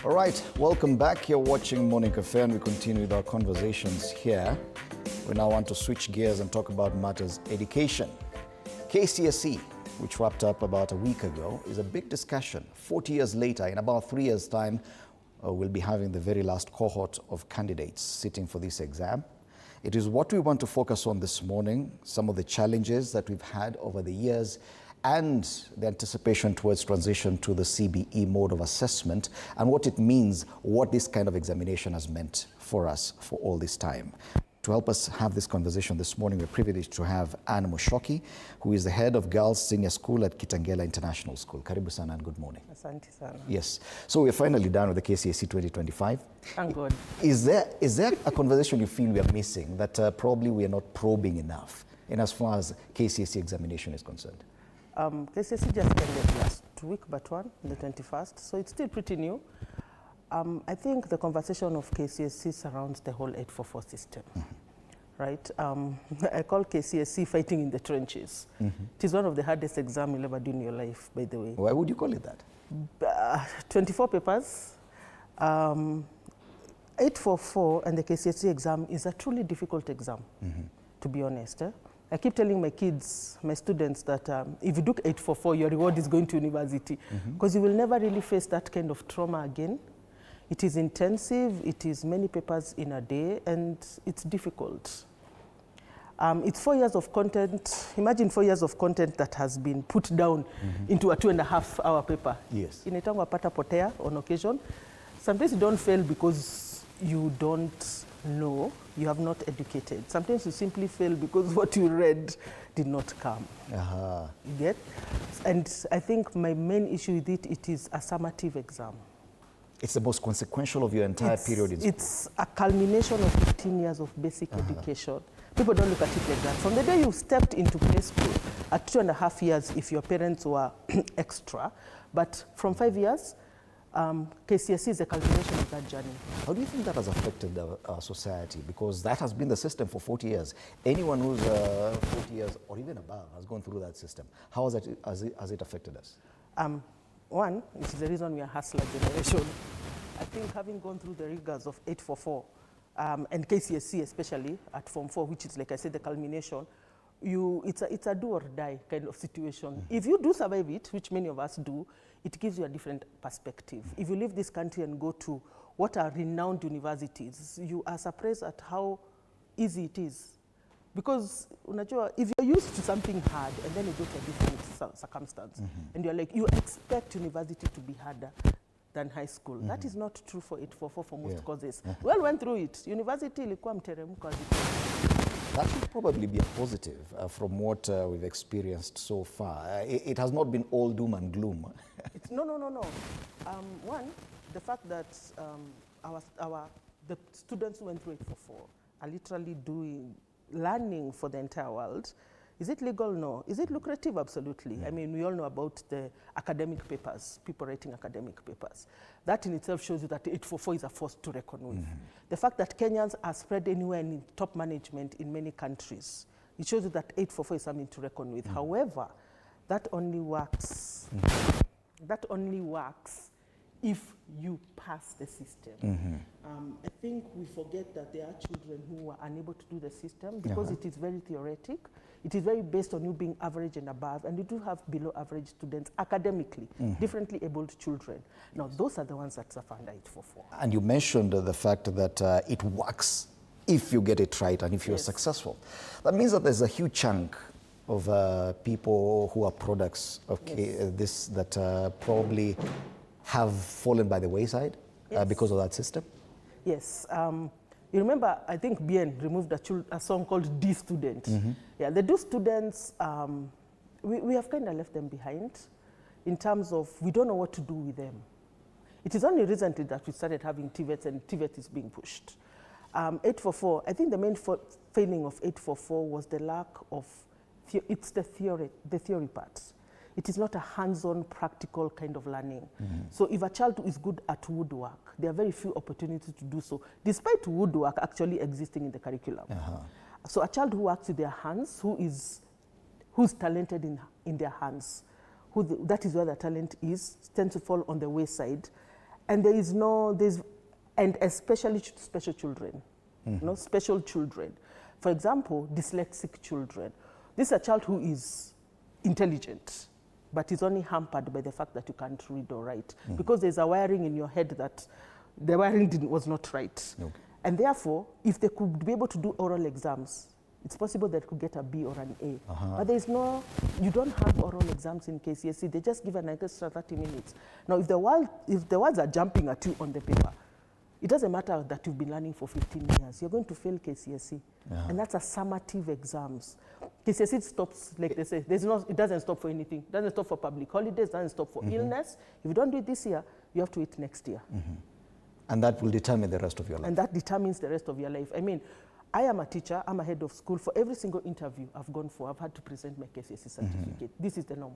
All right, welcome back. You're watching Morning Cafe and we continue with our conversations here. We now want to switch gears and talk about matters education. KCSE, which wrapped up about a week ago, is a big discussion. 40 years later, in about 3 years' time, we'll be having the very last cohort of candidates sitting for this exam. It is what we want to focus on this morning, some of the challenges that we've had over the years and the anticipation towards transition to the CBE mode of assessment and what it means, what this kind of examination has meant for us for all this time. To help us have this conversation this morning, we're privileged to have Anne Mushoki, who is the head of Girls Senior School at Kitengela International School. Karibu sana and good morning. Asante sana. Yes. So we're finally done with the KCSE 2025. Thank God. Is there a conversation you feel we are missing that probably we are not probing enough in as far as KCSE examination is concerned? KCSE just ended last week, but on the 21st, so it's still pretty new. I think the conversation of KCSE surrounds the whole 844 system, right? I call KCSE fighting in the trenches. It is one of the hardest exams you'll ever do in your life, by the way. Why would you call it that? 24 papers, 844 and the KCSE exam is a truly difficult exam, to be honest. I keep telling my kids, my students, that if you do 844, your reward is going to university, because you will never really face that kind of trauma again. It is intensive, it is many papers in a day, and it's difficult. It's 4 years of content. Imagine 4 years of content that has been put down into a 2.5-hour paper. Yes. Inaitangwa pata potea on occasion. Sometimes you don't fail because you don't know, you have not educated. Sometimes you simply fail because what you read did not come. You get? And I think my main issue with it is a summative exam. It's the most consequential of your entire period in school. It's a culmination of 15 years of basic education. People don't look at it like that. From the day you stepped into play school, at 2.5 years if your parents were extra, but from 5 years, KCSE is a culmination of that journey. How do you think that has affected our society? Because that has been the system for 40 years. Anyone who's 40 years or even above has gone through that system. How has it affected us? One, which is the reason we are hustler generation. I think having gone through the rigors of 844 and KCSE especially at Form 4, which is, like I said, the culmination, it's a do or die kind of situation. If you do survive it, which many of us do, it gives you a different perspective. If you leave this country and go to what are renowned universities, you are surprised at how easy it is. Because if you're used to something hard and then you go to a different circumstance and you're like, you expect university to be harder than high school. That is not true for 844 for most courses. We all went through it. University ilikuwa mteremko. That should probably be a positive from what we've experienced so far. It has not been all doom and gloom. No. One, the fact that the students who went through 844 are literally learning for the entire world. Is it legal? No. Is it lucrative? Absolutely. I mean, we all know about the academic papers, people writing academic papers. That in itself shows you that 844 is a force to reckon with. The fact that Kenyans are spread anywhere in top management in many countries, it shows you that 844 is something to reckon with. However, that only works. That only works if you pass the system. I think we forget that there are children who are unable to do the system because it is very theoretic. It is very based on you being average and above, and you do have below average students academically, differently abled children. Now, those are the ones that suffer under 844. And you mentioned the fact that it works if you get it right and if you're successful. That means that there's a huge chunk of people who are products of this that probably have fallen by the wayside because of that system? Yes. You remember, I think Bien removed a song called D Student. Yeah, the D students, we have kind of left them behind in terms of we don't know what to do with them. It is only recently that we started having TVETs and TVET is being pushed. 844, I think the main failing of 844 was the lack of, it's the theory part. It is not a hands-on practical kind of learning. So if a child is good at woodwork, there are very few opportunities to do so, despite woodwork actually existing in the curriculum. So a child who works with their hands, who's talented in their hands, that is where the talent is, tends to fall on the wayside. And and especially special children, special children. For example, dyslexic children. This is a child who is intelligent, but is only hampered by the fact that you can't read or write, because there's a wiring in your head that the wiring was not right. Okay. And therefore, if they could be able to do oral exams, it's possible that they could get a B or an A. But you don't have oral exams in KCSE. They just give an extra 30 minutes. Now, if the words are jumping at you on the paper, it doesn't matter that you've been learning for 15 years. You're going to fail KCSE. And that's a summative exams. KCSE stops, like they say, it doesn't stop for anything. It doesn't stop for public holidays, it doesn't stop for illness. If you don't do it this year, you have to wait next year. And that will determine the rest of your life. And that determines the rest of your life. I mean, I am a teacher, I'm a head of school. For every single interview I've gone for, I've had to present my KCSE certificate. This is the norm.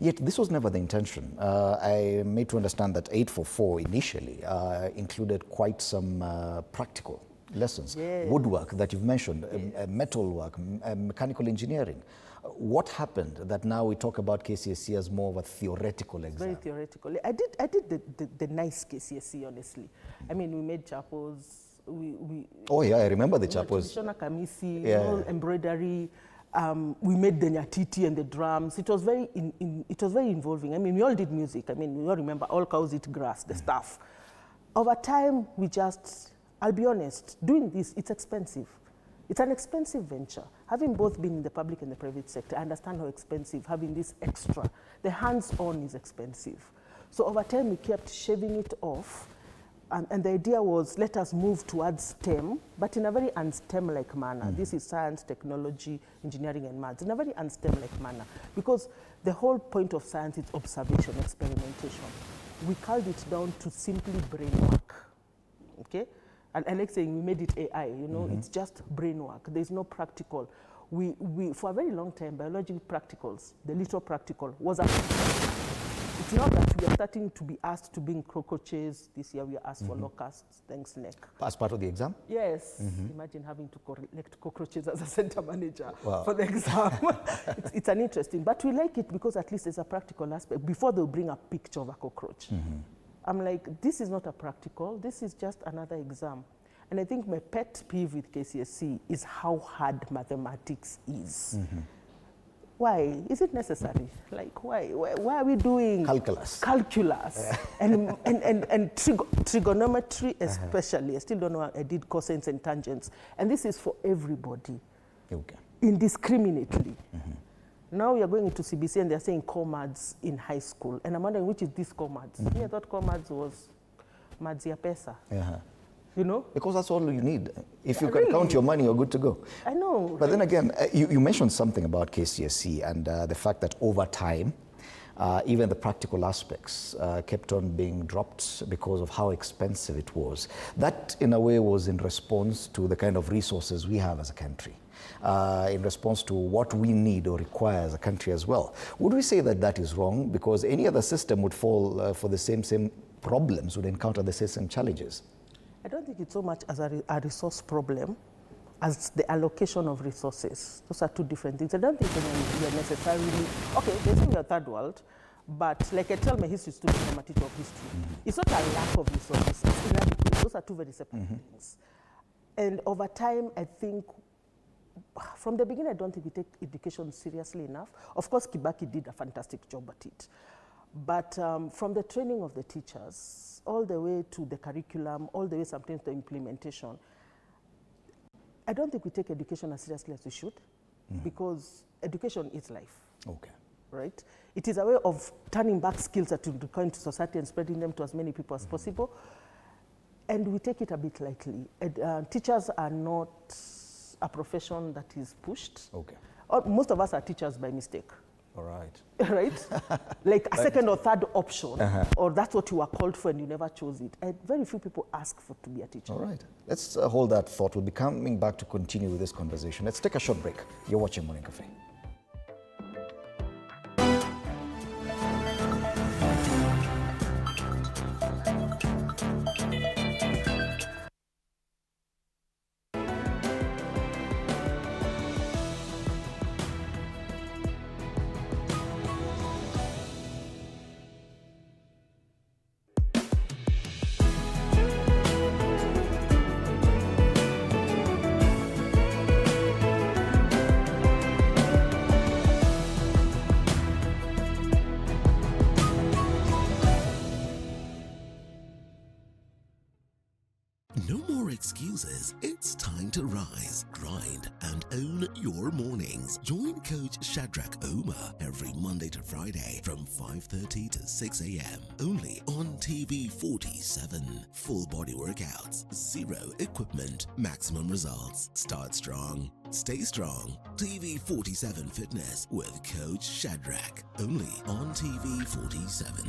Yet this was never the intention. I made to understand that 844 initially included quite some practical lessons. Yes. Woodwork that you've mentioned, metalwork, mechanical engineering. What happened that now we talk about KCSE as more of a theoretical exam? Very theoretical. I did the nice KCSE, honestly. I mean, we made chapels. Oh yeah, I remember the chapels. Traditional kamisi, embroidery. We made the nyatiti and the drums. It was very involving. I mean, we all did music. I mean, we all remember all cows eat grass, the stuff. Over time, I'll be honest, doing this, it's expensive. It's an expensive venture. Having both been in the public and the private sector, I understand how expensive having this extra. The hands-on is expensive. So over time, we kept shaving it off. And the idea was, let us move towards STEM, but in a very un-STEM-like manner. This is science, technology, engineering, and maths, in a very un-STEM-like manner. Because the whole point of science is observation, experimentation. We culled it down to simply brain work, okay? And I like saying we made it AI, it's just brain work. There's no practical. We for a very long time, biology practicals, the little practical, was a It's not that we are starting to be asked to bring cockroaches. This year we are asked for locusts, thanks neck. As part of the exam? Yes. Imagine having to collect cockroaches as a center manager for the exam. It's an interesting, but we like it because at least there's a practical aspect. Before they'll bring a picture of a cockroach. I'm like, this is not a practical, this is just another exam. And I think my pet peeve with KCSE is how hard mathematics is. Why? Is it necessary? Like, why are we doing calculus? and trigonometry especially. I still don't know. I did cosines and tangents, and this is for everybody, indiscriminately. Now we are going into CBC, and they're saying COMADS in high school, and I'm wondering which is this COMADS. I thought COMADS was maths ya pesa. Because that's all you need. If you can count your money, you're good to go. I know. But then again, you mentioned something about KCSE and the fact that over time, even the practical aspects kept on being dropped because of how expensive it was. That, in a way, was in response to the kind of resources we have as a country, in response to what we need or require as a country as well. Would we say that that is wrong? Because any other system would fall for the same problems, would encounter the same challenges. I don't think it's so much as a resource problem as the allocation of resources. Those are two different things. I don't think you're necessarily, okay, they say we're third world, but like I tell my history students, I'm a teacher of history, it's not a lack of resources, it's inadequate. Those are two very separate things. And over time, I think, from the beginning, I don't think we take education seriously enough. Of course, Kibaki did a fantastic job at it. But from the training of the teachers, all the way to the curriculum, all the way sometimes to implementation, I don't think we take education as seriously as we should, because education is life. Okay. Right? It is a way of turning back skills that we require into society and spreading them to as many people as possible. And we take it a bit lightly. Teachers are not a profession that is pushed. Okay. Most of us are teachers by mistake. All right. Right? Like a second or third option, or that's what you were called for and you never chose it. And very few people ask to be a teacher. All right. Let's hold that thought. We'll be coming back to continue with this conversation. Let's take a short break. You're watching Morning Cafe. closes, it's time to rise, grind, and own your mornings. Join Coach Shadrach Oma every Monday to Friday from 5:30 to 6 a.m. only on TV 47. Full body workouts, zero equipment, maximum results. Start strong, stay strong. TV 47 Fitness with Coach Shadrach only on TV 47.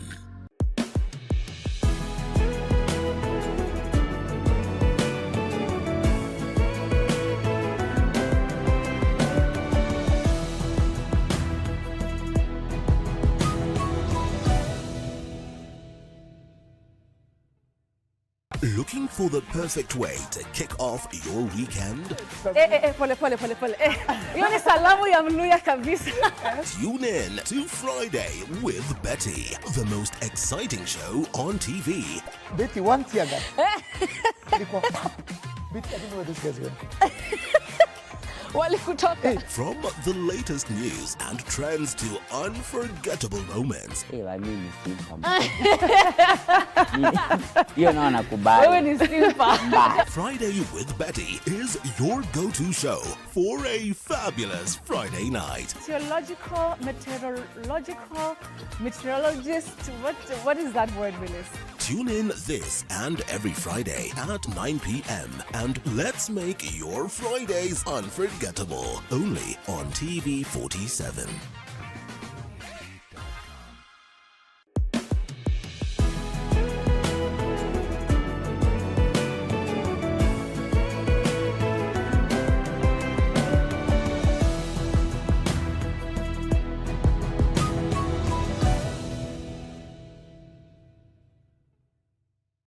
Looking for the perfect way to kick off your weekend? Pole. Hiyo ni salamu ya Mluya kabisa. Tune in to Friday with Betty, the most exciting show on TV. Betty, one tear gas. Betty, I don't know where this guy's going. From the latest news and trends to unforgettable moments. Wewe ni simple. Friday with Betty is your go-to show for a fabulous Friday night. Theological, meteorologist. What is that word, Willis? Tune in this and every Friday at 9 p.m. and let's make your Fridays unforgettable. Only on TV 47.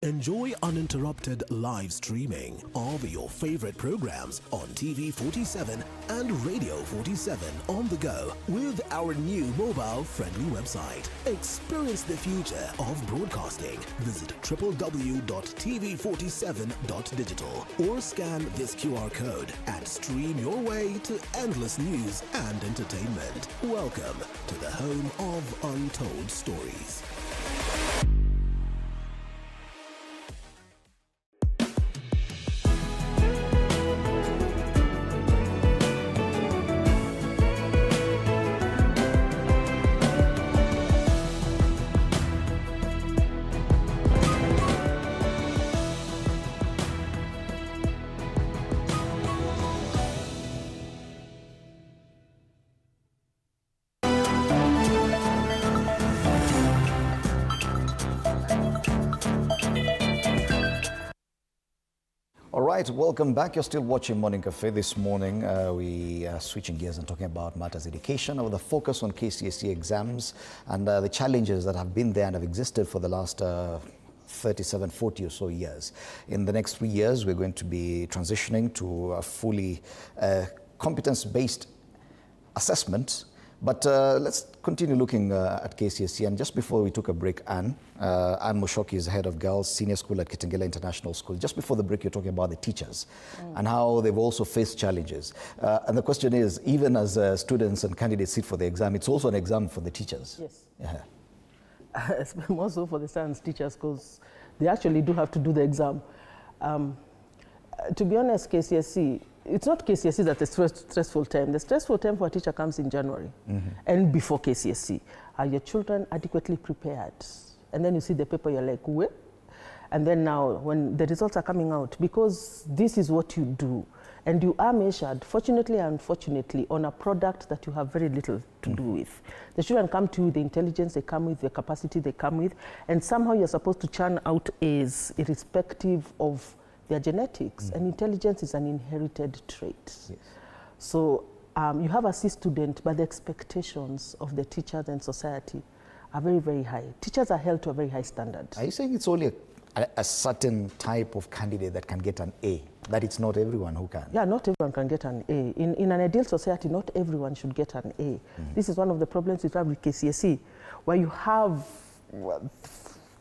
Enjoy uninterrupted live streaming of your favorite programs on TV 47 and Radio 47 on the go with our new mobile-friendly website. Experience the future of broadcasting. Visit www.tv47.digital or scan this QR code and stream your way to endless news and entertainment. Welcome to the home of untold stories. All right, welcome back. You're still watching Morning Cafe. This morning, we are switching gears and talking about matters education with a focus on KCSE exams and the challenges that have been there and have existed for the last 37, 40 or so years. In the next 3 years, we're going to be transitioning to a fully competence-based assessment. But let's continue looking at KCSE. And just before we took a break, Anne Mushoki is head of Girls Senior School at Kitengela International School. Just before the break, you're talking about the teachers and how they've also faced challenges. And the question is, even as students and candidates sit for the exam, it's also an exam for the teachers. Yes. Yeah. More so for the science teachers, because they actually do have to do the exam. To be honest, KCSE, it's not KCSE that's the stressful time. The stressful time for a teacher comes in January and before KCSE. Are your children adequately prepared? And then you see the paper, you're like, what? And then now, when the results are coming out, because this is what you do, and you are measured, fortunately and unfortunately, on a product that you have very little to do with. The children come to you with the intelligence they come with, the capacity they come with, and somehow you're supposed to churn out A's irrespective of their genetics. And intelligence is an inherited trait. Yes. So you have a C student, but the expectations of the teachers and society are very, very high. Teachers are held to a very high standard. Are you saying it's only a certain type of candidate that can get an A, that it's not everyone who can? Yeah, not everyone can get an A. In an ideal society, not everyone should get an A. This is one of the problems we have with KCSE, where you have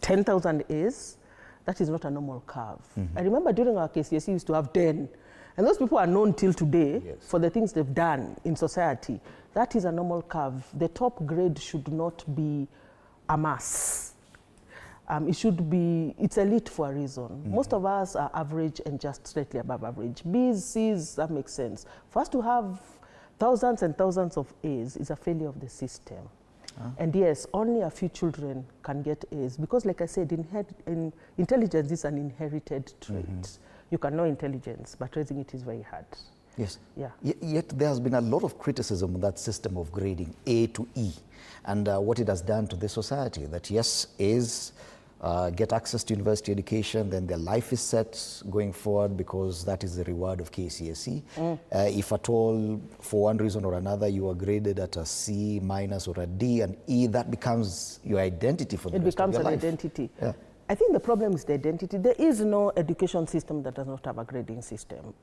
10,000 A's. That is not a normal curve. I remember during our KCSE, we used to have 10. And those people are known till today for the things they've done in society. That is a normal curve. The top grade should not be a mass. It should be, it's elite for a reason. Most of us are average and just slightly above average. B's, C's, that makes sense. For us to have thousands and thousands of A's is a failure of the system. And yes, only a few children can get A's because, like I said, intelligence is an inherited trait. You can know intelligence, but raising it is very hard. Yes. Yeah. Yet there has been a lot of criticism of that system of grading A to E and what it has done to the society. That yes, A's get access to university education, then their life is set going forward because that is the reward of KCSE. If at all, for one reason or another, you are graded at a C minus or a D and E, that becomes your identity for the rest of your life. It becomes an identity. Yeah. I think the problem is the identity. There is no education system that does not have a grading system.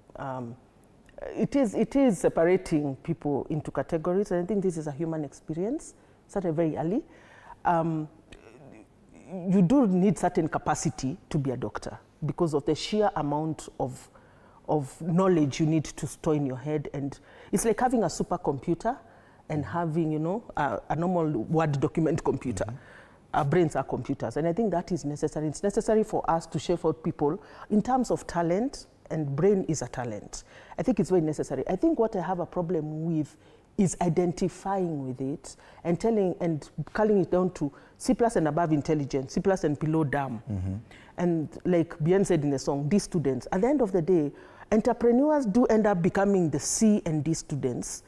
It is separating people into categories, and I think this is a human experience, started very early. You do need certain capacity to be a doctor because of the sheer amount of knowledge you need to store in your head. And it's like having a supercomputer and having, a normal Word document computer. Our brains are computers. And I think that is necessary. It's necessary for us to shape out people in terms of talent, and brain is a talent. I think it's very necessary. I think what I have a problem with is identifying with it and calling it down to C+ and above intelligence, C+ and below dumb. And like Bien said in the song, D students. At the end of the day, entrepreneurs do end up becoming the C and D students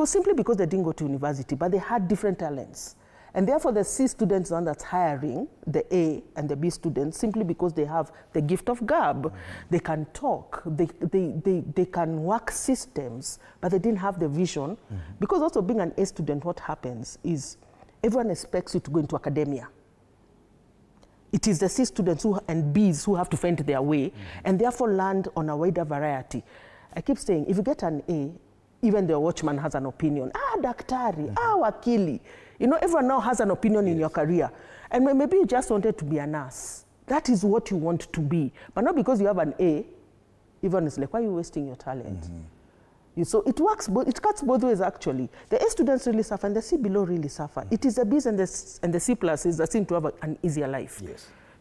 simply because they didn't go to university, but they had different talents. And therefore, the C students are the one that's hiring the A and the B students simply because they have the gift of gab. They can talk, they can work systems, but they didn't have the vision. Because also being an A student, what happens is everyone expects you to go into academia. It is the C students and Bs who have to find their way and therefore land on a wider variety. I keep saying, if you get an A, even the watchman has an opinion. Daktari, wakili. Everyone now has an opinion in your career. And maybe you just wanted to be a nurse. That is what you want to be. But not because you have an A, everyone is like, why are you wasting your talent? So it works, it cuts both ways actually. The A students really suffer and the C below really suffer. It is the Bs and the C pluses that seem to have an easier life,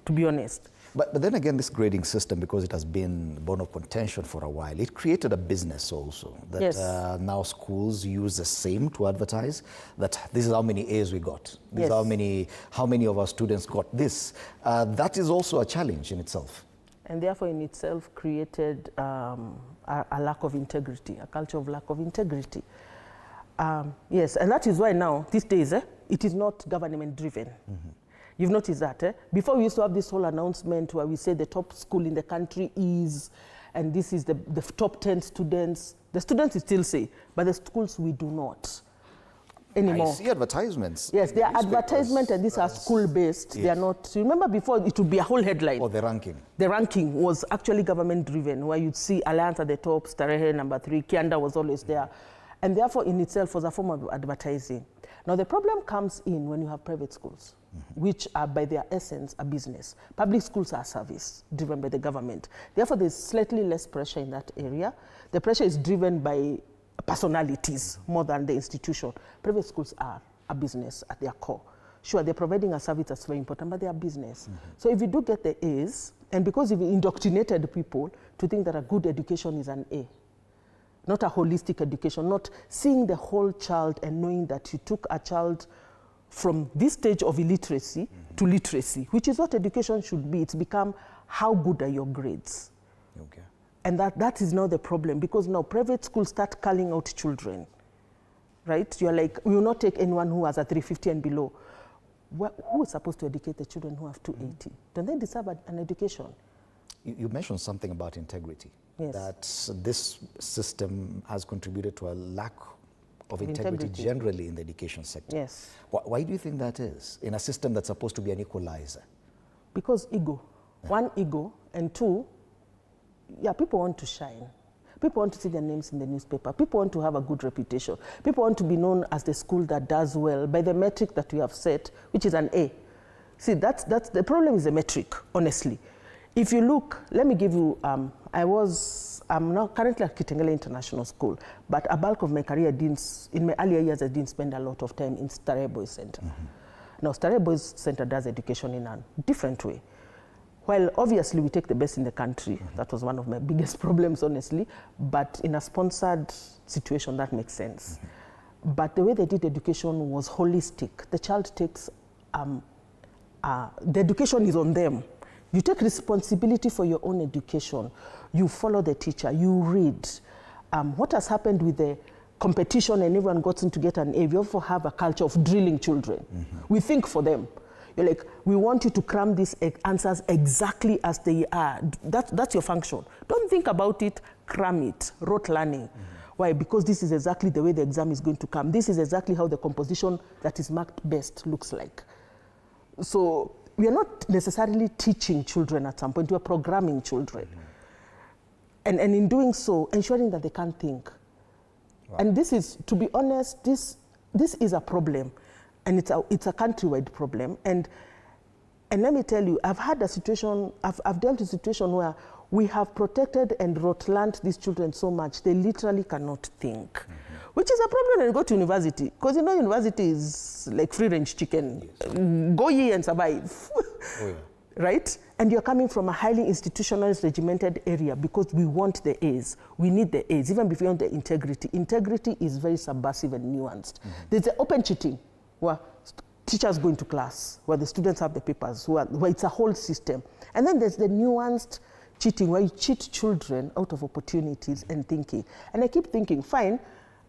to be honest. But then again, this grading system, because it has been bone of contention for a while, it created a business also that now schools use the same to advertise that this is how many A's we got. This is how many of our students got this. That is also a challenge in itself. And therefore in itself created a lack of integrity, a culture of lack of integrity. Yes, and that is why now, these days, it is not government driven. You've noticed that, Before we used to have this whole announcement where we say the top school in the country is, and this is the top 10 students. The students still say, but the schools we do not anymore. I see advertisements. Yes, they are advertisement and these are school-based. They are not, remember before it would be a whole headline. Or the ranking. The ranking was actually government-driven, where you'd see Alliance at the top, Starehe number 3, Kianda was always there. And therefore in itself was a form of advertising. Now the problem comes in when you have private schools, which are by their essence a business. Public schools are service driven by the government. Therefore there's slightly less pressure in that area. The pressure is driven by personalities more than the institution. Private schools are a business at their core. Sure, they're providing a service that's very important, but they are business. So if you do get the A's, and because you've indoctrinated people to think that a good education is an A, not a holistic education, not seeing the whole child and knowing that you took a child from this stage of illiteracy to literacy, which is what education should be. It's become, how good are your grades? And that is now the problem, because now private schools start culling out children, right? You're like, we will not take anyone who has a 350 and below. Who is supposed to educate the children who have 280? Don't they deserve an education? You mentioned something about integrity. Yes. That this system has contributed to a lack of integrity generally in the education sector. Yes. Why do you think that is, in a system that's supposed to be an equalizer? Because ego. One, ego, and two, people want to shine. People want to see their names in the newspaper. People want to have a good reputation. People want to be known as the school that does well by the metric that we have set, which is an A. See, that's the problem is the metric, honestly. If you look, let me give you, I'm now currently at Kitengele International School, but a bulk of my career in my earlier years, I didn't spend a lot of time in Starehe Boys Center. Now, Starehe Boys Center does education in a different way. While obviously we take the best in the country, that was one of my biggest problems, honestly, but in a sponsored situation, that makes sense. But the way they did education was holistic. The child takes, the education is on them. You take responsibility for your own education. You follow the teacher, you read. What has happened with the competition and everyone got in to get an A, we also have a culture of drilling children. We think for them. You're like, we want you to cram these answers exactly as they are. That's your function. Don't think about it, cram it, rote learning. Why? Because this is exactly the way the exam is going to come. This is exactly how the composition that is marked best looks like. So we are not necessarily teaching children at some point, we are programming children. And in doing so, ensuring that they can think. Wow. And this is, to be honest, this is a problem. And it's a countrywide problem. And let me tell you, I've had a situation, I've dealt with a situation where we have protected and rote-learned these children so much, they literally cannot think. Which is a problem when you go to university. Because you know university is like free-range chicken. Yes. Go ye and survive. Oh, yeah. Right? And you're coming from a highly institutionalized, regimented area because we want the A's. We need the A's, even beyond the integrity. Integrity is very subversive and nuanced. There's the open cheating, where teachers go into class, where the students have the papers, where it's a whole system. And then there's the nuanced cheating, where you cheat children out of opportunities and thinking. And I keep thinking, fine,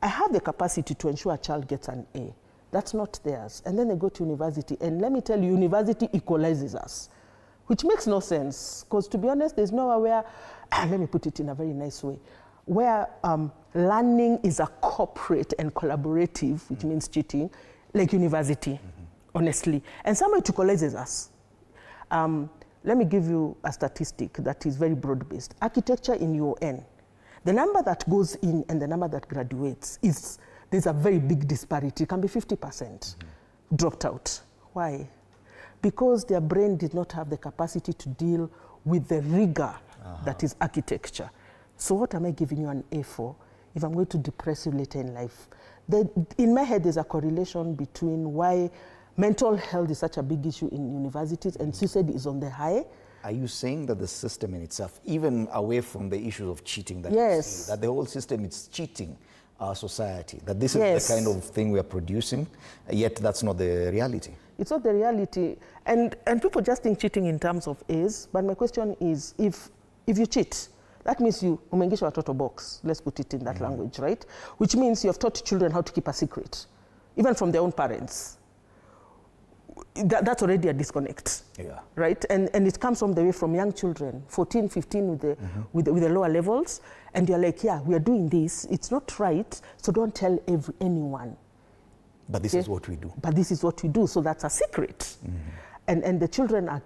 I have the capacity to ensure a child gets an A. That's not theirs. And then they go to university. And let me tell you, university equalizes us, which makes no sense. Because to be honest, there's nowhere where, let me put it in a very nice way, where learning is a corporate and collaborative, which means cheating, like university, honestly. And somewhere it equalizes us. Let me give you a statistic that is very broad-based. Architecture in UON, the number that goes in and the number that graduates, there's a very big disparity. It can be 50% dropped out. Why? Because their brain did not have the capacity to deal with the rigor that is architecture. So what am I giving you an A for if I'm going to depress you later in life? In my head, there's a correlation between why mental health is such a big issue in universities and suicide is on the high. Are you saying that the system in itself, even away from the issues of cheating, that, yes, you see, that the whole system is cheating our society, that this is the kind of thing we are producing, yet that's not the reality? It's not the reality. And people just think cheating in terms of A's, but my question is, if you cheat, that means you umengisha watoto box, let's put it in that language, right? Which means you have taught children how to keep a secret, even from their own parents. That's already a disconnect, right? And it comes from the way from young children, 14, 15 with the lower levels, and you're like, yeah, we are doing this, it's not right, so don't tell anyone. But this is what we do. But this is what we do, so that's a secret. And the children are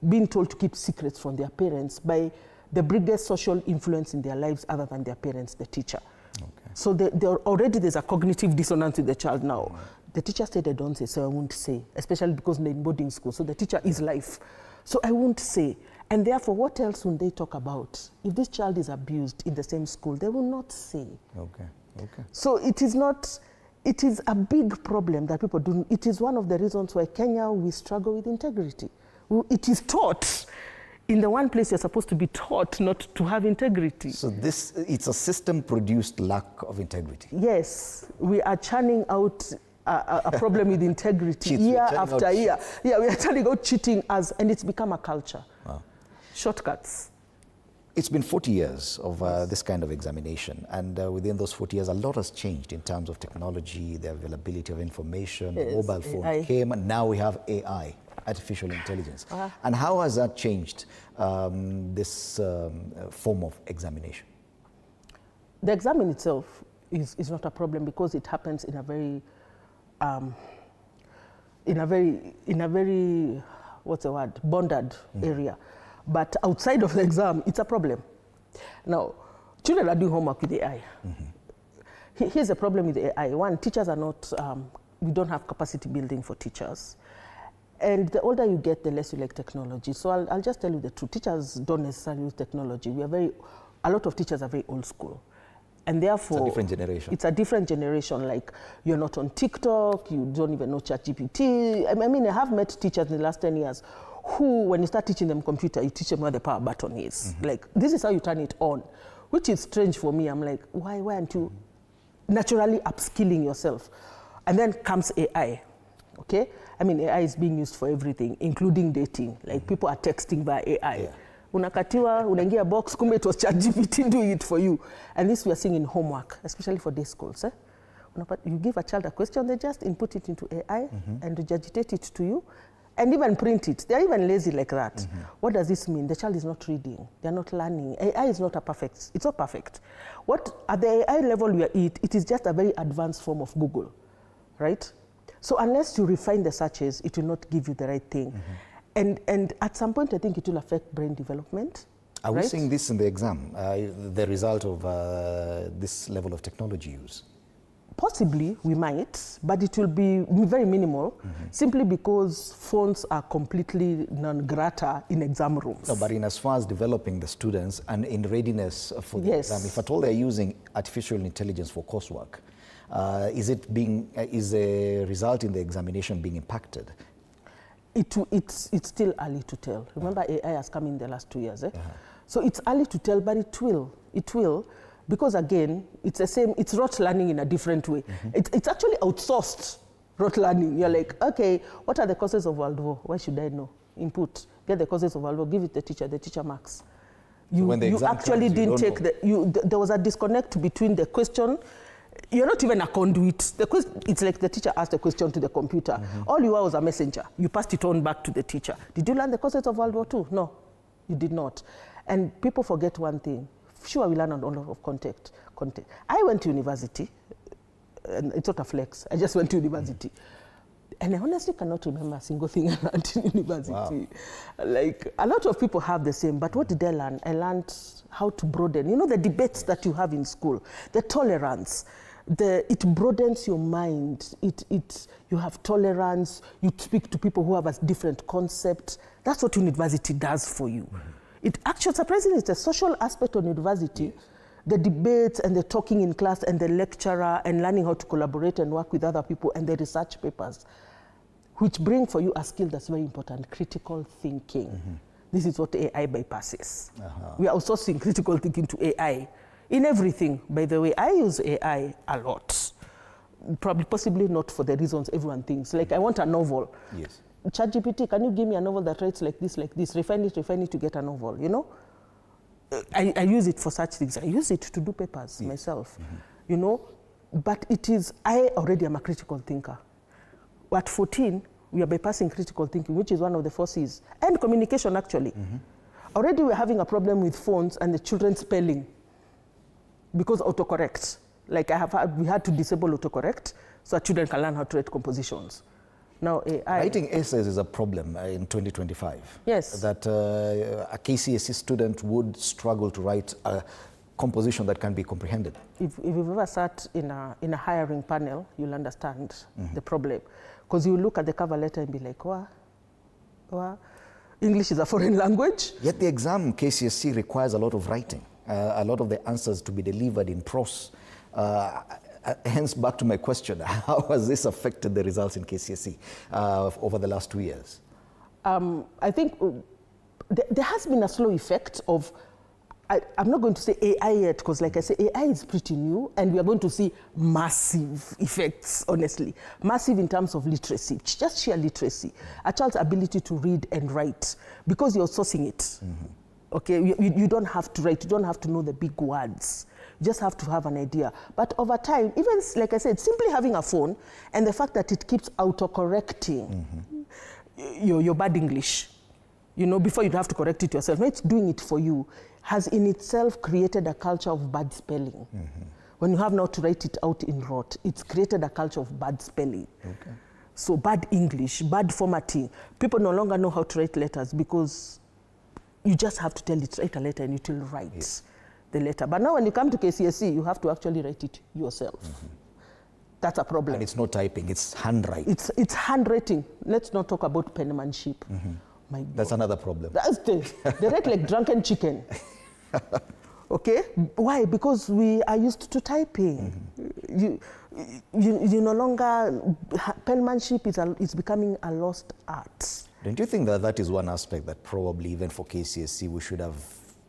being told to keep secrets from their parents by the biggest social influence in their lives other than their parents, the teacher. Okay. So already there's a cognitive dissonance with the child now. The teacher said I don't say, so I won't say, especially because they're in boarding school. So the teacher is life. So I won't say. And therefore, what else will they talk about? If this child is abused in the same school, they will not say. Okay, okay. So it is a big problem that people do. It is one of the reasons why Kenya, we struggle with integrity. It is taught. In the one place you're supposed to be taught not to have integrity. So it's a system-produced lack of integrity. Yes, we are churning out a problem with integrity year after year. Yeah, we are churning out cheating and it's become a culture. Wow. Shortcuts. It's been 40 years of this kind of examination, and within those 40 years, a lot has changed in terms of technology, the availability of information, the mobile phone came, and now we have AI. Artificial intelligence. And how has that changed this form of examination? The exam in itself is not a problem because it happens in a very what's the word, bonded area. But outside of the exam, it's a problem. Now, children are doing homework with AI. Here's the problem with AI. One, teachers are not, we don't have capacity building for teachers. And the older you get, the less you like technology. So I'll just tell you the truth. Teachers don't necessarily use technology. A lot of teachers are very old school. And therefore, it's a different generation. It's a different generation. Like, you're not on TikTok, you don't even know ChatGPT. I mean, I have met teachers in the last 10 years who, when you start teaching them computer, you teach them where the power button is. Like, this is how you turn it on, which is strange for me. I'm like, why aren't you naturally upskilling yourself? And then comes AI, okay? I mean, AI is being used for everything, including dating. Like, people are texting via AI. Yeah. Unakatiwa, unaingia box, kumbe it was ChatGPT doing it for you. And this we are seeing in homework, especially for day schools. You give a child a question, they just input it into AI and regurgitate it to you, and even print it. They're even lazy like that. What does this mean? The child is not reading. They're not learning. AI is not it's not perfect. What at the AI level we are it is just a very advanced form of Google, right? So unless you refine the searches, it will not give you the right thing. And at some point, I think it will affect brain development. Are we seeing this in the exam, the result of this level of technology use? Possibly, we might, but it will be very minimal, simply because phones are completely non grata in exam rooms. No, but in as far as developing the students and in readiness for the exam, if at all they're using artificial intelligence for coursework, is the result in the examination being impacted? It's still early to tell. Remember, AI has come in the last 2 years. So it's early to tell, but it will, because again, it's the same, it's rote learning in a different way. It's actually outsourced rote learning. You're like, okay, what are the causes of World War? Why should I know? Input, get the causes of World War, give it to the teacher marks. You actually didn't take there was a disconnect between the question. You're not even a conduit. It's like the teacher asked a question to the computer. All you are was a messenger. You passed it on back to the teacher. Did you learn the causes of World War II? No, you did not. And people forget one thing. Sure, we learn a lot of content. I went to university, and it's not a flex. I just went to university. And I honestly cannot remember a single thing I learned in university. Wow. Like, a lot of people have the same, but what did I learn? I learned how to broaden. You know, the debates that you have in school, the tolerance, it broadens your mind. You have tolerance. You speak to people who have a different concept. That's what university does for you. It actually, surprisingly, it's a social aspect on university. The debates and the talking in class and the lecturer and learning how to collaborate and work with other people and the research papers, which bring for you a skill that's very important, critical thinking. This is what AI bypasses. We are outsourcing critical thinking to AI in everything. By the way, I use AI a lot. Possibly not for the reasons everyone thinks. Like, I want a novel. Yes. ChatGPT, can you give me a novel that writes like this, refine it to get a novel, you know? I use it for such things. I use it to do papers myself, you know? But I already am a critical thinker. At 14, we are bypassing critical thinking, which is one of the 4 C's. And communication, actually. Already we're having a problem with phones and the children spelling because autocorrect. Like, we had to disable autocorrect so our children can learn how to write compositions. Now, AI... Writing essays is a problem in 2025. Yes. That a KCSE student would struggle to write a composition that can be comprehended. If you've ever sat in a hiring panel, you'll understand the problem. Because you look at the cover letter and be like, what? English is a foreign language. Yet the exam, KCSE, requires a lot of writing, a lot of the answers to be delivered in prose. Hence, back to my question, how has this affected the results in KCSE over the last 2 years? I think there has been a slow effect of, I'm not going to say AI yet, because like I say, AI is pretty new, and we are going to see massive effects, honestly. Massive in terms of literacy, just sheer literacy. A child's ability to read and write, because you're sourcing it. Okay, you don't have to write, you don't have to know the big words. You just have to have an idea. But over time, even like I said, simply having a phone and the fact that it keeps autocorrecting your bad English, you know, before you'd have to correct it yourself. No, it's doing it for you, has in itself created a culture of bad spelling. When you have now to write it out in rote, it's created a culture of bad spelling. So bad English, bad formatting. People no longer know how to write letters because you just have to tell it, write a letter, and it will write the letter. But now when you come to KCSE, you have to actually write it yourself. That's a problem. And it's not typing, it's handwriting. It's handwriting. Let's not talk about penmanship. My God. That's another problem. They write like drunken chicken. Okay, why? Because we are used to typing. You no longer, penmanship is becoming a lost art. Don't you think that that is one aspect that probably even for KCSE we should have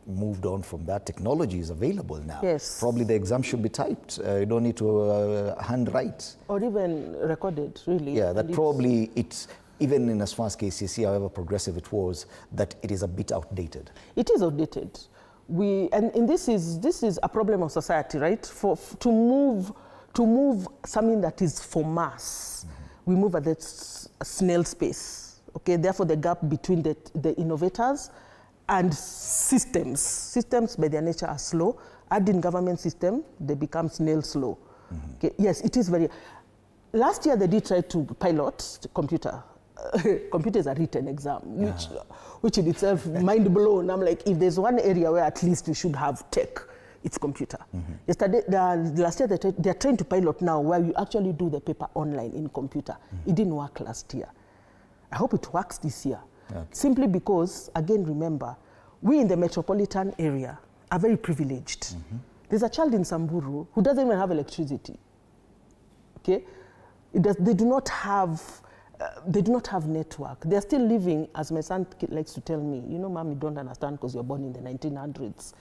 moved on from? That technology is available now. Yes. Probably the exam should be typed. You don't need to handwrite. Or even recorded, really. Yeah, that probably it's, even in as far as KCSE, however progressive it was, that it is a bit outdated. It is outdated. And this is a problem of society, right? To move something that is for mass, we move at that snail space. Okay, therefore the gap between the innovators and systems by their nature are slow. Add in government system, they become snail slow. Okay, yes, it is very. Last year they did try to pilot computer. Computer is a written exam, which in itself mind blown. I'm like, if there's one area where at least we should have tech, it's computer. Yesterday, last year they're trying to pilot now where you actually do the paper online in computer. It didn't work last year. I hope it works this year. Okay. Simply because, again, remember, we in the metropolitan area are very privileged. There's a child in Samburu who doesn't even have electricity. Okay, they do not have network. They're still living, as my son likes to tell me, you know, Mom, you don't understand because you're born in the 1900s.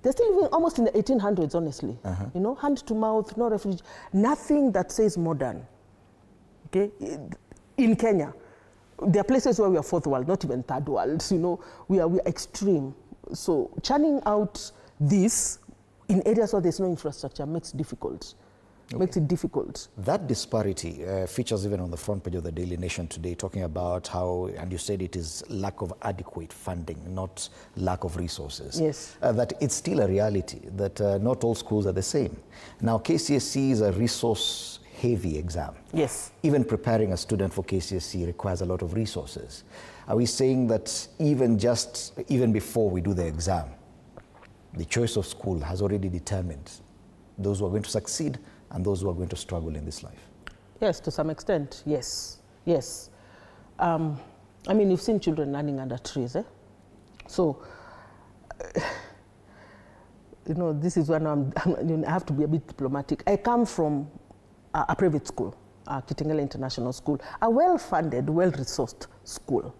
They're still living almost in the 1800s, honestly. You know, hand to mouth, no refugee, nothing that says modern. Okay, in Kenya, there are places where we are fourth world, not even third world. You know, we are extreme. So churning out this in areas where there's no infrastructure makes it difficult. Makes it difficult. That disparity features even on the front page of the Daily Nation today, talking about how, and you said it is lack of adequate funding, not lack of resources. Yes. That it's still a reality, that not all schools are the same. Now, KCSE is a resource-heavy exam. Yes. Even preparing a student for KCSE requires a lot of resources. Are we saying that even before we do the exam, the choice of school has already determined those who are going to succeed and those who are going to struggle in this life? Yes, to some extent, yes. Yes. I mean, you've seen children learning under trees, eh? So, you know, this is when I have to be a bit diplomatic. I come from a private school, Kitengela International School, a well-funded, well-resourced school.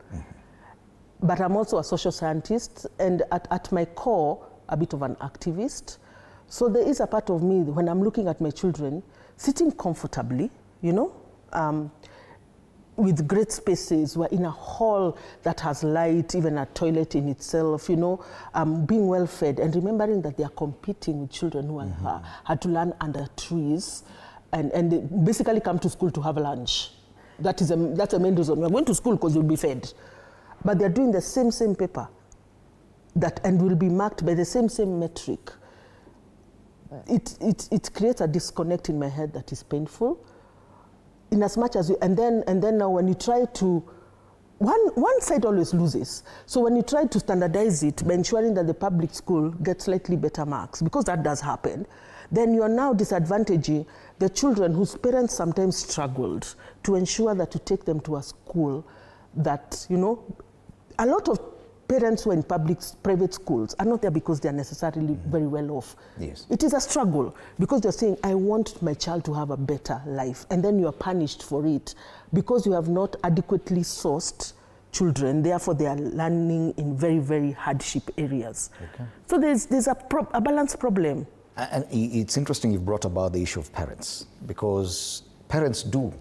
But I'm also a social scientist, and at my core, a bit of an activist. So there is a part of me, when I'm looking at my children, sitting comfortably, you know, with great spaces. We're in a hall that has light, even a toilet in itself, you know, being well fed, and remembering that they are competing with children who had to learn under trees, and they basically come to school to have lunch. That's the main reason. We're going to school because you'll be fed. But they're doing the same paper and will be marked by the same metric. It creates a disconnect in my head that is painful. In as much as and then now when you try to, one side always loses. So when you try to standardize it by ensuring that the public school gets slightly better marks, because that does happen, then you are now disadvantaging the children whose parents sometimes struggled to ensure that you take them to a school that, you know, a lot of parents who are in private schools are not there because they are necessarily very well off. Yes. It is a struggle because you're saying, I want my child to have a better life, and then you are punished for it because you have not adequately sourced children, therefore they are learning in very, very hardship areas. Okay. So there's a balance problem. And it's interesting you've brought about the issue of parents, because parents do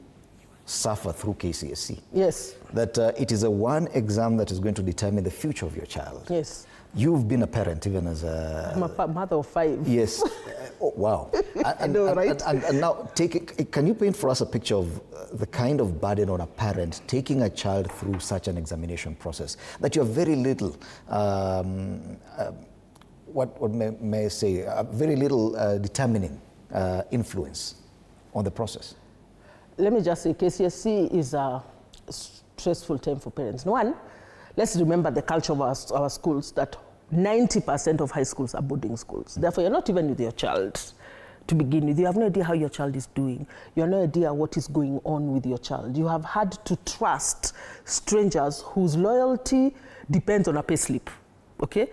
suffer through KCSE. Yes. That it is a one exam that is going to determine the future of your child. Yes. You've been a parent even as a... I'm a mother of 5. Yes. Oh, wow. I know, right? And now, can you paint for us a picture of the kind of burden on a parent taking a child through such an examination process, that you have very little, what may I say, very little determining influence on the process? Let me just say, KCSE is a stressful time for parents. One, let's remember the culture of our schools, that 90% of high schools are boarding schools. Therefore, you're not even with your child to begin with. You have no idea how your child is doing. You have no idea what is going on with your child. You have had to trust strangers whose loyalty depends on a payslip, okay?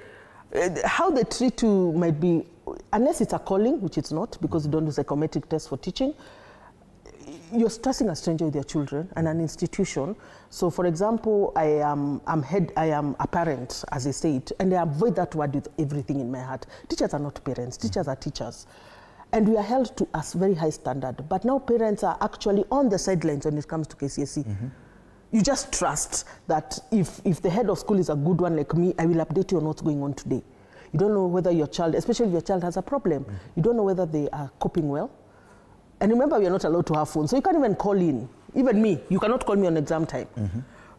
How they treat you might be, unless it's a calling, which it's not, because you don't do psychometric tests for teaching, you're stressing a stranger with your children and an institution. So, for example, I am a parent, as I say it, and I avoid that word with everything in my heart. Teachers are not parents. Teachers are teachers. And we are held to a very high standard. But now parents are actually on the sidelines when it comes to KCSE. You just trust that if the head of school is a good one like me, I will update you on what's going on today. You don't know whether your child, especially if your child has a problem, you don't know whether they are coping well. And remember, we are not allowed to have phones, so you can't even call in. Even me, you cannot call me on exam time.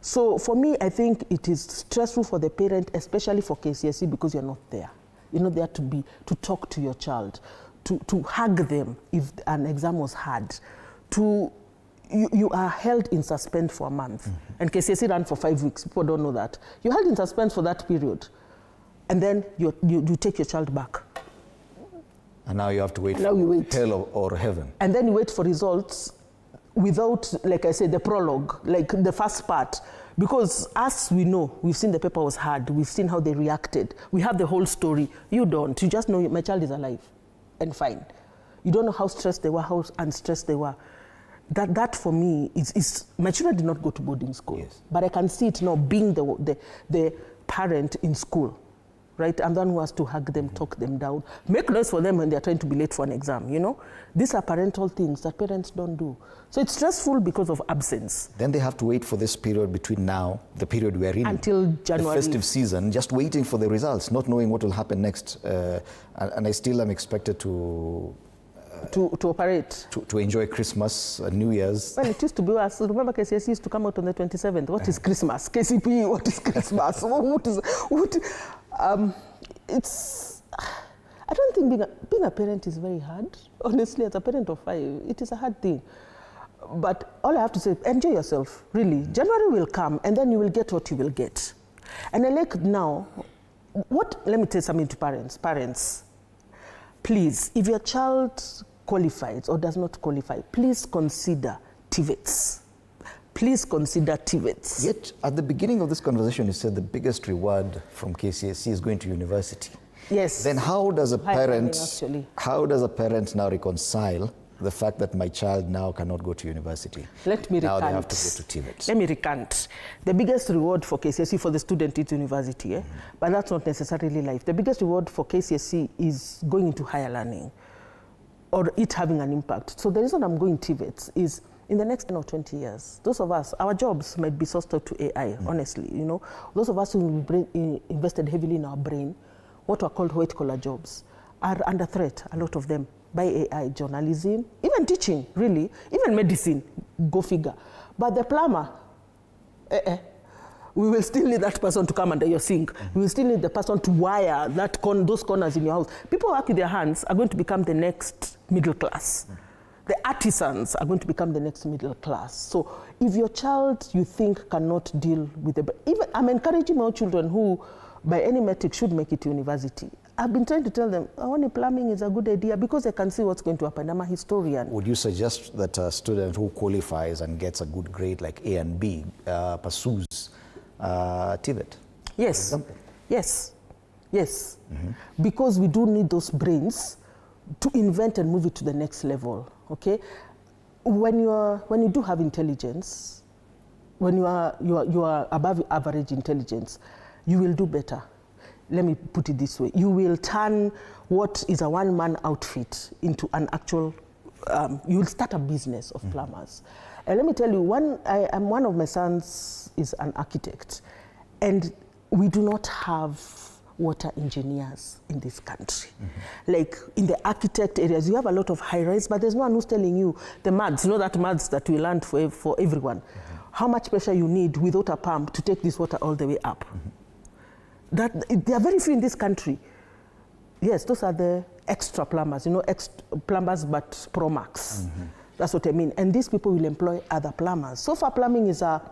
So for me, I think it is stressful for the parent, especially for KCSE, because you're not there. You're not there to talk to your child, to hug them if an exam was hard, you are held in suspense for a month. And KCSE ran for 5 weeks. People don't know that. You're held in suspense for that period. And then you take your child back. And now you have to wait for hell or heaven. And then you wait for results without, like I said, the prologue, like the first part. Because as we know, we've seen the paper was hard. We've seen how they reacted. We have the whole story. You don't. You just know my child is alive and fine. You don't know how stressed they were, how unstressed they were. That for me is my children did not go to boarding school, but I can see it now being the parent in school, right? I'm the one who has to hug them, talk them down, make noise for them when they're trying to be late for an exam, you know? These are parental things that parents don't do. So it's stressful because of absence. Then they have to wait for this period between now, the period we are in, until January. The festive season, just waiting for the results, not knowing what will happen next. And I still am expected to operate. To enjoy Christmas and New Year's. Well, it used to be us. Remember, KCSE used to come out on the 27th. What is Christmas? KCP, what is Christmas? It's... I don't think being a parent is very hard. Honestly, as a parent of 5, it is a hard thing. But all I have to say, enjoy yourself, really. January will come, and then you will get what you will get. And I like now, let me tell something to parents. Parents, please, if your child qualifies or does not qualify, please consider TVETs. Please consider TVETs. Yet, at the beginning of this conversation, you said the biggest reward from KCSE is going to university. Yes. Then how does a parent now reconcile the fact that my child now cannot go to university? Let me recant. Now they have to go to TVET. Let me recant. The biggest reward for KCSE for the student is university, but that's not necessarily life. The biggest reward for KCSE is going into higher learning or it having an impact. So the reason I'm going TVET is in the next 10 or 20 years, those of us, our jobs might be sourced out to AI, honestly, you know. Those of us who invested heavily in our brain, what are called white-collar jobs, are under threat, a lot of them, by AI, journalism, even teaching, really, even medicine, go figure. But the plumber, we will still need that person to come under your sink. We will still need the person to wire those corners in your house. People who work with their hands are going to become the next middle class. The artisans are going to become the next middle class. So if your child, you think, cannot deal with even I'm encouraging my children who, by any metric, should make it to university. I've been trying to tell them, only plumbing is a good idea because I can see what's going to happen. I'm a historian. Would you suggest that a student who qualifies and gets a good grade like A and B pursues TVET? Yes. Yes. Yes. Because we do need those brains to invent and move it to the next level. Okay? When you do have intelligence, when you are above average intelligence, you will do better. Let me put it this way. You will turn what is a one-man outfit into an actual, you will start a business of plumbers. And let me tell you, one of my sons is an architect, and we do not have water engineers in this country. Like in the architect areas, you have a lot of high-rise, but there's no one who's telling you the maths, you know that maths that we learned for everyone. How much pressure you need without a pump to take this water all the way up. There are very few in this country. Yes, those are the extra plumbers, you know, plumbers but Pro Max. That's what I mean. And these people will employ other plumbers. So far, plumbing is a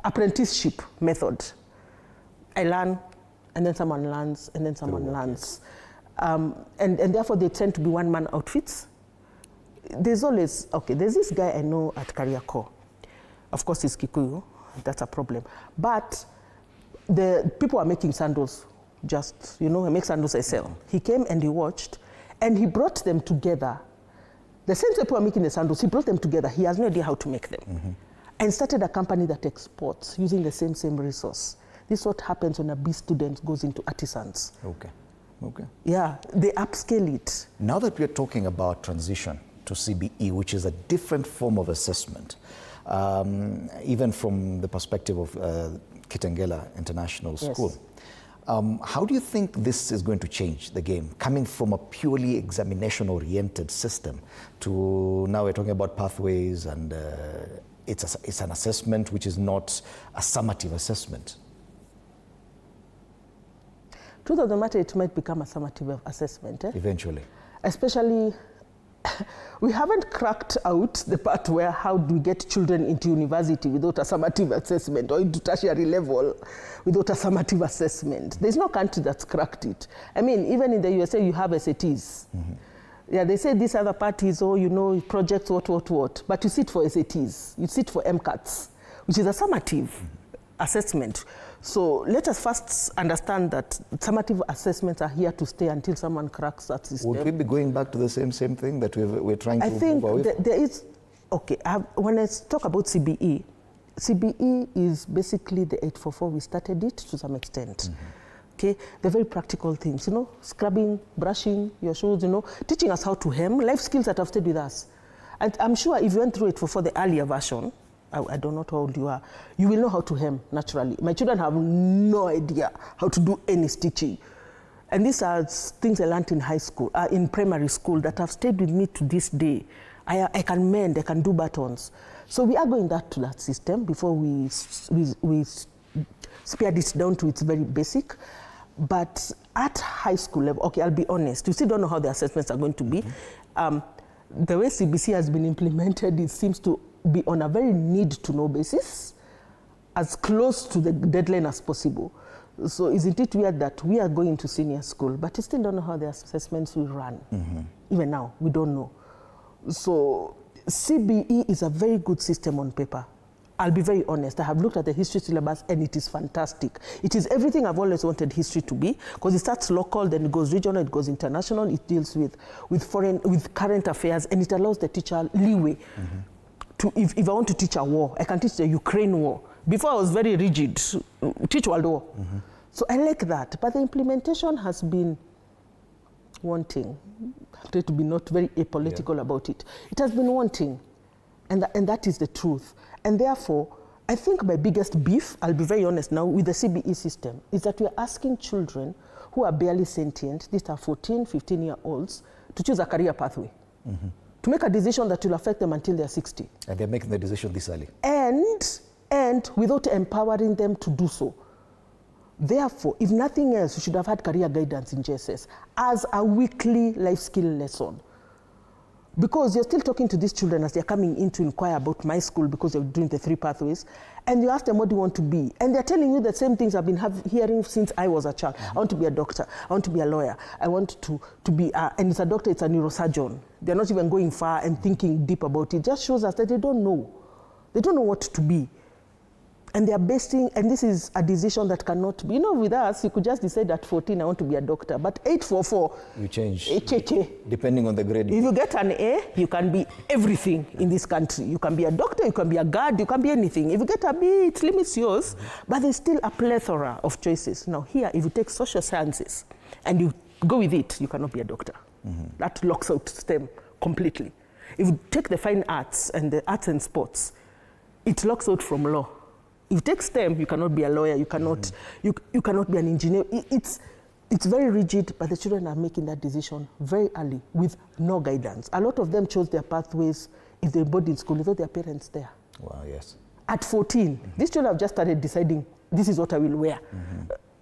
apprenticeship method. I learn, and then someone learns, and then someone learns. And therefore, they tend to be one-man outfits. There's always, there's this guy I know at Kariako. Of course, he's Kikuyu. That's a problem. But the people are making sandals just, you know, make Sandus sell. He came and he watched, and he brought them together. The same people are making the sandals, he brought them together. He has no idea how to make them. And started a company that exports using the same resource. This is what happens when a B student goes into artisans. Okay. Yeah, they upscale it. Now that we're talking about transition to CBE, which is a different form of assessment, even from the perspective of Kitengela International School, how do you think this is going to change the game, coming from a purely examination-oriented system to now we're talking about pathways, and it's an assessment which is not a summative assessment? Truth of the matter, it might become a summative assessment. Eventually. Especially, we haven't cracked out the part where how do we get children into university without a summative assessment, or into tertiary level without a summative assessment. There's no country that's cracked it. I mean, even in the USA, you have SATs. Yeah, they say these other parties, oh, you know, projects, what. But you sit for SATs, you sit for MCATs, which is a summative assessment. So let us first understand that summative assessments are here to stay until someone cracks that system. Would we be going back to the same thing that we're trying to move away from? I think there is, okay, when I talk about CBE, CBE is basically the 844. We started it to some extent. Okay, the very practical things, you know, scrubbing, brushing your shoes, you know, teaching us how to hem, life skills that have stayed with us. And I'm sure if you went through it for the earlier version, I don't know how old you are, you will know how to hem naturally. My children have no idea how to do any stitching. And these are things I learned in high school, in primary school, that have stayed with me to this day. I can mend, I can do buttons. So we are going back to that system before we spared it down to its very basic. But at high school level, okay, I'll be honest, you still don't know how the assessments are going to be. The way CBC has been implemented, it seems to be on a very need-to-know basis, as close to the deadline as possible. So isn't it weird that we are going to senior school, but you still don't know how the assessments will run? Even now, we don't know. So CBE is a very good system on paper. I'll be very honest, I have looked at the history syllabus and it is fantastic. It is everything I've always wanted history to be, because it starts local, then it goes regional, it goes international, it deals with current affairs, and it allows the teacher leeway. If I want to teach a war, I can teach the Ukraine war. Before I was very rigid, teach World War. So I like that, but the implementation has been wanting. I try to be not very apolitical about it. It has been wanting, and that is the truth. And therefore, I think my biggest beef, I'll be very honest now, with the CBE system, is that we are asking children who are barely sentient, these are 14, 15-year-olds, to choose a career pathway. To make a decision that will affect them until they're 60. And they're making the decision this early. And without empowering them to do so. Therefore, if nothing else, we should have had career guidance in JSS as a weekly life skill lesson. Because you're still talking to these children as they're coming in to inquire about my school, because you're doing the 3 pathways, and you ask them what do you want to be, and they're telling you the same things I've been hearing since I was a child. I want to be a doctor, I want to be a lawyer, I want to be and it's a doctor, it's a neurosurgeon. They're not even going far and thinking deep about it. It just shows us that they don't know what to be. And they're basing, and this is a decision that cannot be, you know, with us, you could just decide at 14, I want to be a doctor, but 844, you change, HHA. Depending on the grade. If you get an A, you can be everything in this country. You can be a doctor, you can be a guard, you can be anything. If you get a B, it limits yours, but there's still a plethora of choices. Now here, if you take social sciences and you go with it, you cannot be a doctor. That locks out STEM completely. If you take the fine arts and the arts and sports, it locks out from law. If you take STEM, you cannot be a lawyer, you cannot, you cannot be an engineer. It's very rigid, but the children are making that decision very early with no guidance. A lot of them chose their pathways if they boarded school without their parents there. Wow, yes. At 14, these children have just started deciding, this is what I will wear.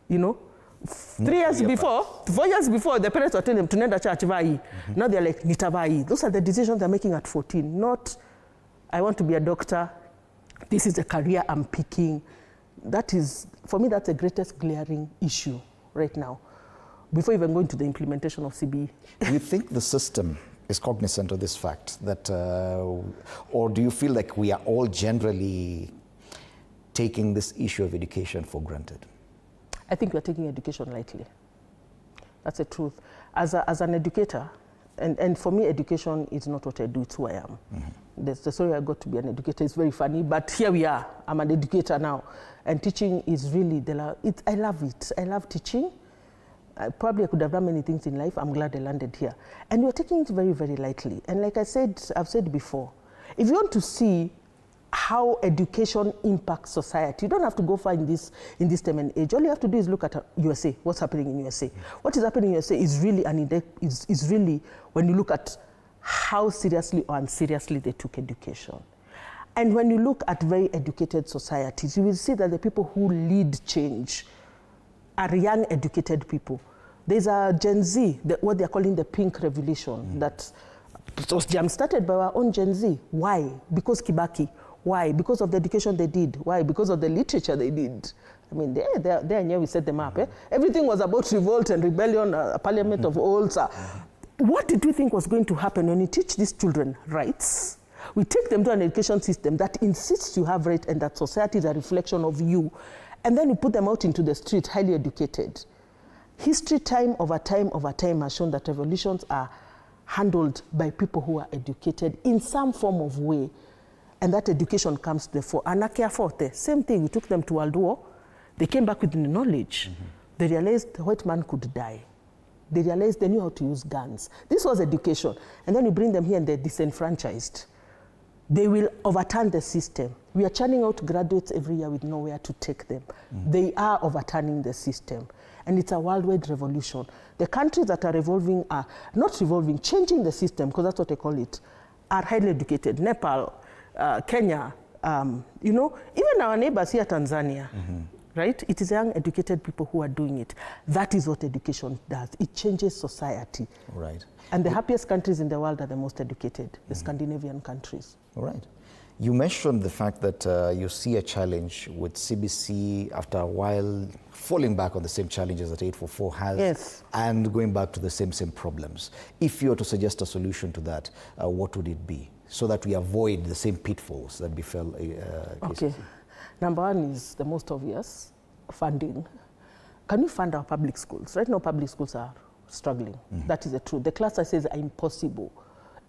You know, 4 years before, the parents were telling them to nenda church vai. Now they're like, nitavai. Those are the decisions they're making at 14, not, I want to be a doctor, this is the career I'm picking. That is, for me, that's the greatest glaring issue right now, before even going to the implementation of CBE. Do you think the system is cognizant of this fact, that, or do you feel like we are all generally taking this issue of education for granted? I think we're taking education lightly. That's the truth. As an educator, and for me, education is not what I do, it's who I am. The story I got to be an educator is very funny, but here we are. I'm an educator now. And teaching is really, I love it. I love teaching. Probably I could have done many things in life. I'm glad I landed here. And we're taking it very, very lightly. And like I've said before, if you want to see how education impacts society, you don't have to go far in this time and age. All you have to do is look at USA, what's happening in USA. What is happening in USA is really, is really when you look at how seriously or unseriously they took education. And when you look at very educated societies, you will see that the people who lead change are young, educated people. There's a Gen Z, what they're calling the pink revolution, that was jam-started by our own Gen Z. Why? Because Kibaki. Why? Because of the education they did. Why? Because of the literature they did. I mean, they and here we set them up. Everything was about revolt and rebellion, a parliament of olds. What did we think was going to happen when you teach these children rights? We take them to an education system that insists you have rights and that society is a reflection of you. And then you put them out into the street, highly educated. History, time over time has shown that revolutions are handled by people who are educated in some form of way. And that education comes to the fore. Anakia Forte, same thing. We took them to World War. They came back with the knowledge. They realized the white man could die. They realized they knew how to use guns. This was education. And then you bring them here and they're disenfranchised. They will overturn the system. We are churning out graduates every year with nowhere to take them. They are overturning the system. And it's a worldwide revolution. The countries that are evolving are not revolving, changing the system, because that's what they call it, are highly educated. Nepal, Kenya, even our neighbors here, Tanzania, right? It is young, educated people who are doing it. That is what education does. It changes society. Right. And the happiest countries in the world are the most educated, the Scandinavian countries. All right. You mentioned the fact that you see a challenge with CBC after a while falling back on the same challenges that 844 has, yes, and going back to the same problems. If you were to suggest a solution to that, what would it be so that we avoid the same pitfalls that befell KCC? Okay. Number one is the most obvious, funding. Can you fund our public schools? Right now, public schools are struggling. That is the truth. The class sizes are impossible.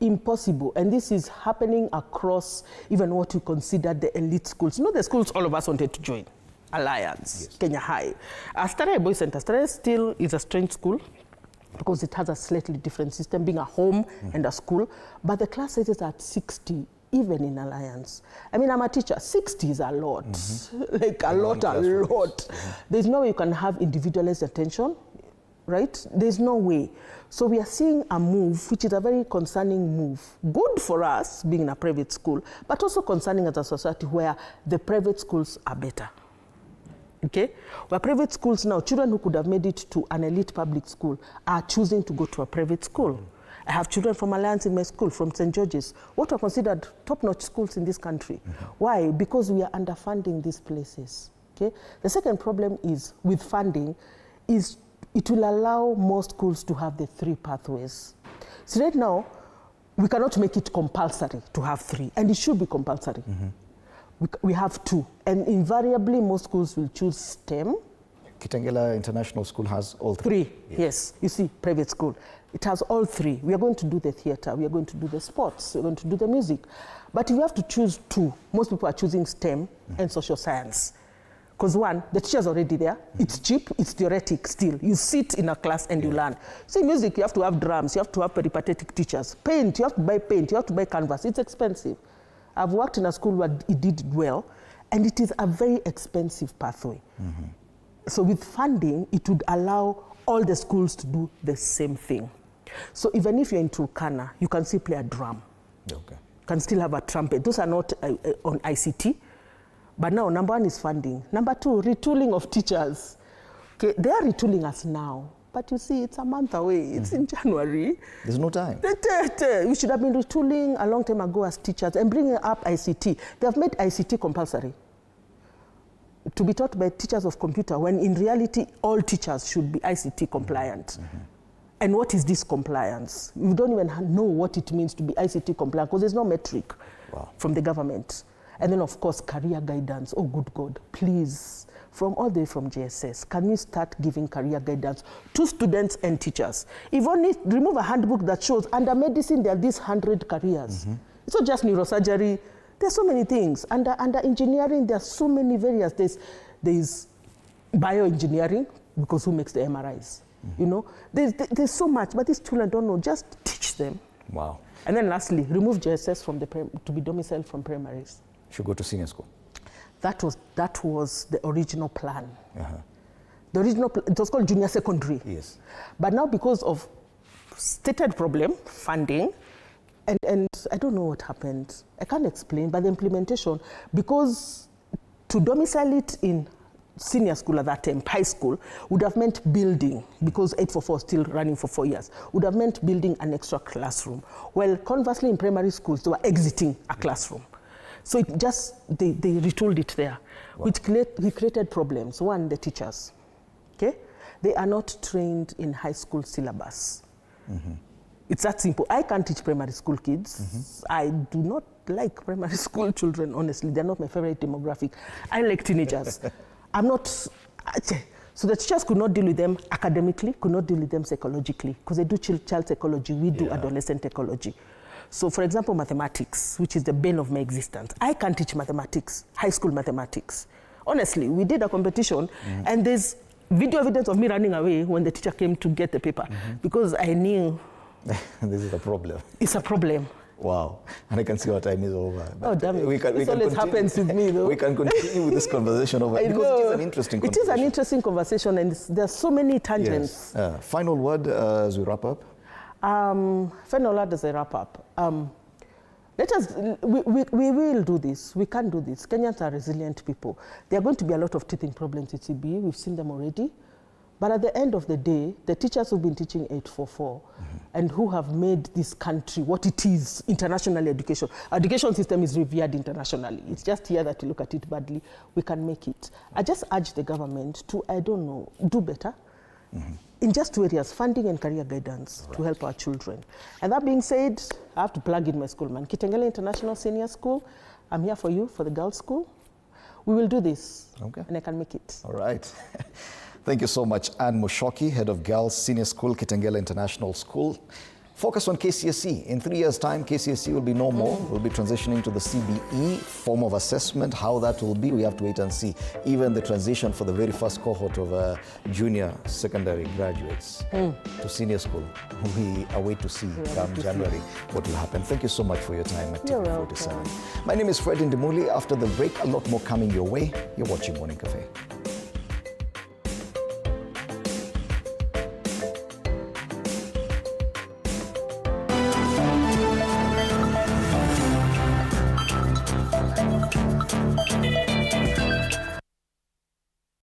Impossible. And this is happening across even what we consider the elite schools. The schools all of us wanted to join. Alliance, yes, Kenya High. Starai Boys Center. Starai still is a strange school because it has a slightly different system, being a home and a school. But the class sizes are at 60, even in Alliance. I mean, I'm a teacher. 60 is a lot. Like a lot. There's no way you can have individualized attention. Right? There's no way. So we are seeing a move, which is a very concerning move. Good for us, being in a private school, but also concerning as a society where the private schools are better. Okay? Where private schools now, children who could have made it to an elite public school are choosing to go to a private school. I have children from Alliance in my school, from St. George's, what are considered top-notch schools in this country. Why? Because we are underfunding these places. Okay? The second problem is, with funding, is it will allow more schools to have the 3 pathways. So right now, we cannot make it compulsory to have 3, and it should be compulsory. We have 2, and invariably most schools will choose STEM. Kitengela International School has all 3. 3, yes. You see, private school. It has all 3. We are going to do the theater, we are going to do the sports, we are going to do the music. But if you have to choose 2, most people are choosing STEM and social science. Because one, the teacher's already there, it's cheap, it's theoretic still. You sit in a class and you learn. See, music, you have to have drums, you have to have peripatetic teachers. Paint, you have to buy paint, you have to buy canvas, it's expensive. I've worked in a school where it did well, and it is a very expensive pathway. So with funding, it would allow all the schools to do the same thing. So even if you're in Turkana, you can still play a drum. Okay. You can still have a trumpet. Those are not on ICT. But now, number 1 is funding. Number 2, retooling of teachers. Okay, they are retooling us now. But you see, it's a month away. It's in January. There's no time. We should have been retooling a long time ago as teachers and bringing up ICT. They have made ICT compulsory to be taught by teachers of computer, when in reality, all teachers should be ICT compliant. And what is this compliance? We don't even know what it means to be ICT compliant because there's no metric from the government. And then, of course, career guidance. Oh, good God, please, from all the way from JSS, can you start giving career guidance to students and teachers? If only remove a handbook that shows under medicine there are these 100 careers. It's not just neurosurgery. There's so many things. Under engineering, there are so many various. There's bioengineering, because who makes the MRIs? You know, there's so much, but these children don't know. Just teach them. Wow. And then lastly, remove JSS from to be domiciled from primaries. Should go to senior school. That was the original plan. The original it was called junior secondary. Yes. But now because of stated problem, funding, and I don't know what happened. I can't explain, but the implementation, because to domicile it in senior school at that time, high school, would have meant building, because 844 is still running for 4 years, would have meant building an extra classroom. Well, conversely, in primary schools, they were exiting a classroom. So it just, they retooled it there, which created problems. One, the teachers, okay? They are not trained in high school syllabus. It's that simple. I can't teach primary school kids. I do not like primary school children, honestly. They're not my favorite demographic. I like teenagers. I'm not, so the teachers could not deal with them academically, could not deal with them psychologically, because they do child psychology, we do adolescent ecology. So for example, mathematics, which is the bane of my existence. I can't teach mathematics, high school mathematics. Honestly, we did a competition, and there's video evidence of me running away when the teacher came to get the paper, because I knew this is a problem. It's a problem. Wow. And I can see our time is over. But oh, damn it. This always happens with me, though. We can continue with this conversation over, because it is an interesting conversation. It is an interesting conversation, and there are so many tangents. Yes. Final word as we wrap up? Final word as I wrap up. We will do this. We can do this. Kenyans are resilient people. There are going to be a lot of teething problems at CBE. We've seen them already. But at the end of the day, the teachers who've been teaching 844 and who have made this country what it is, international education. Our education system is revered internationally. It's just here that we look at it badly. We can make it. I just urge the government to, I don't know, do better in just 2 areas, funding and career guidance to help our children. And that being said, I have to plug in my school, man. Kitengele International Senior School. I'm here for you, for the girls' school. We will do this, and I can make it. All right. Thank you so much, Anne Mushoki, Head of Girls Senior School, Kitengele International School. Focus on KCSE. In 3 years' time, KCSE will be no more. We'll be transitioning to the CBE form of assessment. How that will be, we have to wait and see. Even the transition for the very first cohort of junior secondary graduates to senior school, we await to see come January what will happen. Thank you so much for your time at TV47. My name is Fred Ndimuli. After the break, a lot more coming your way. You're watching Morning Cafe.